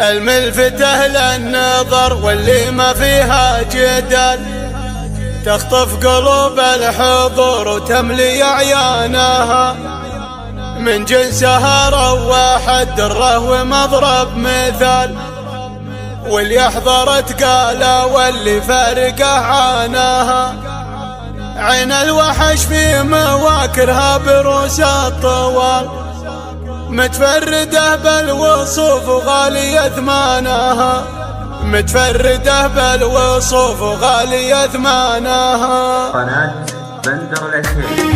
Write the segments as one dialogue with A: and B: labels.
A: الملفتة للنظر واللي ما فيها جدال، تخطف قلوب الحضور وتملي أعيانها. من جنسها رواح الدره ومضرب مثال، واللي يحضر تقاله واللي فارقه عاناها. عين الوحش في مواكرها بروس الطوال، متفردة بالوصوف وغالية ثمانها، متفردة بالوصوف وغالية ثمانها.
B: قناة بندر العسيري.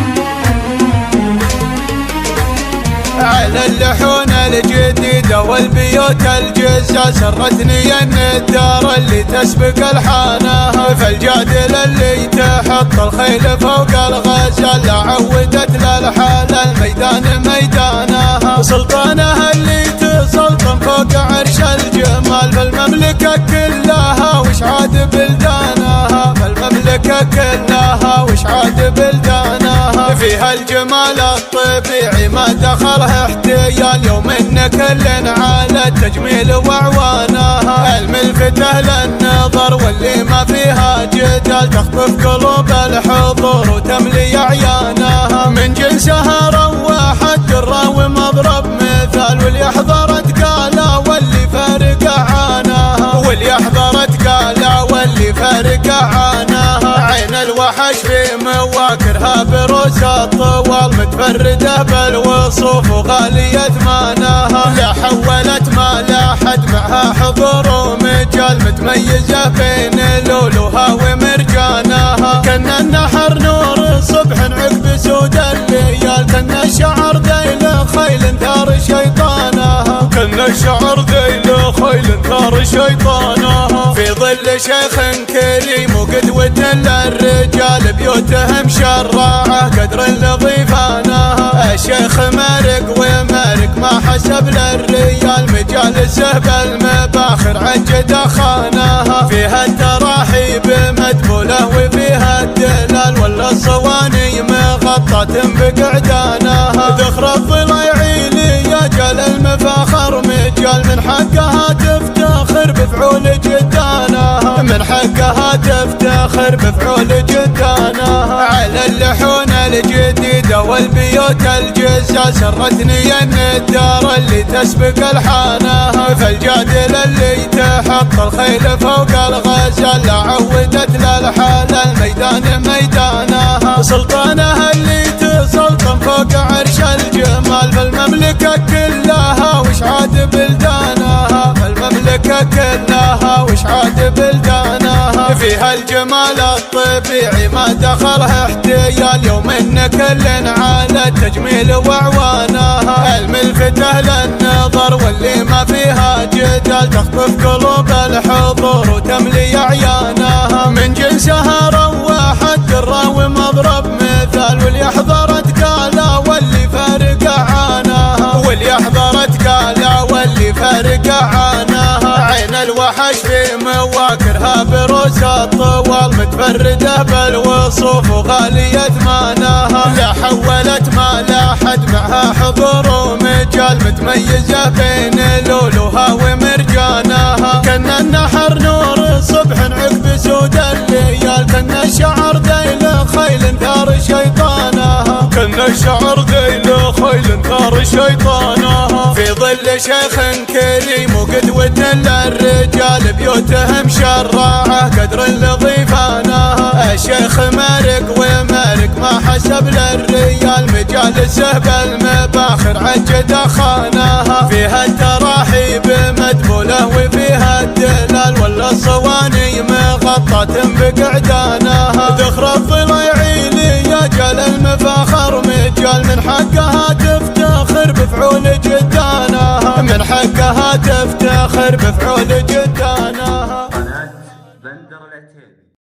A: على اللحون الجديدة والبيوت الجزة سرتني الندار اللي تسبق الحانها. فالجادل اللي تحط الخيل فوق الغزال، عودت للحال الميدان ميدانها. سلطانها اللي تسلطن فوق عرش الجمال، فالمملكة كلها وشعاد بلدانها، فالمملكة كلها وشعاد بلدانها. فيها الجمال الطبيعي ما دخلها احتيال، يوم ان كل على التجميل واعوانها. الملفتة للنظر واللي ما فيها جدال، تخطف قلوب الحضور وتملي اعيانها. من جنسها رواح الدره ومضرب مثال، واللي يحضر تقاله واللي فارقه عاناها، واللي يحضر تقاله واللي فارقه عاناها. عين الوحش في مواكرها بروس الطوال، متفردة بالوصوف وغالية ثمانها. لا حولت ما لاحد معها حضور ومجال، متميزة بين لولوها ومرجانها. كنا النحر نور صبح عقب سود الليال، كنا الشعر ذيل خيل ثار شيطانها، كنا الشعر ذيل خيل ثار شيطانها. في ظل شيخ كريم وقدوة للرجال، بيوتهم شراعة قدر لضيفانها. الشيخ مارق ومارق ما حسب للريال، مجالسه بالمباخر عجد خاناها. فيها التراحيب مدبولة وفيها الدلال، ولا الصواني مغطاة بقعدانها. ذخر الضليعي ليجال المفاخر مجال، من حقها تفتخر بفعول جدانها، من حقها تفتخر بفعول جدانها. على اللحون الجديدة والبيوت الجزة سرتني الندار اللي تسبق الحانها. فالجادل اللي تحط الخيل فوق الغزال، عودت للحال الميدان ميدانها. سلطانها اللي تسلطن فوق عرش الجمال، فالمملكة كلها وشعاد بلدانها، فالمملكة كلها وشعاد بلدانها. فيها الجمال الطبيعي ما دخلها احتيال، يوم ان كل على التجميل واعوانها. الملفتة للنظر واللي ما فيها جدال، تخطف قلوب الحضور وتملي اعيانها. من جنسها رواح الدره ومضرب مثال، واللي يحضر تقاله واللي فارقه عاناها، واللي يحضر تقاله واللي فارقه عاناها. عين الوحش في مواكرها بروس الطوال، متفردة بالوصوف وغالية ثمانها. لا حولت ما لاحد معها حضور ومجال، متميزة بين لولوها ومرجانها. كنا النحر نور صبح عقب سود الليال، كنا الشعر ذيل خيل ثار شيطانها، كنا الشعر ذيل خيل ثار شيطانها. في ظل شيخ كريم وقدوة للرجال، بيوتهم شراعة قدر لضيفانها. الشيخ مارق ومارق ما حسب للريال، مجالسه بالمباخر عجد خاناها. فيها التراحيب مدبولة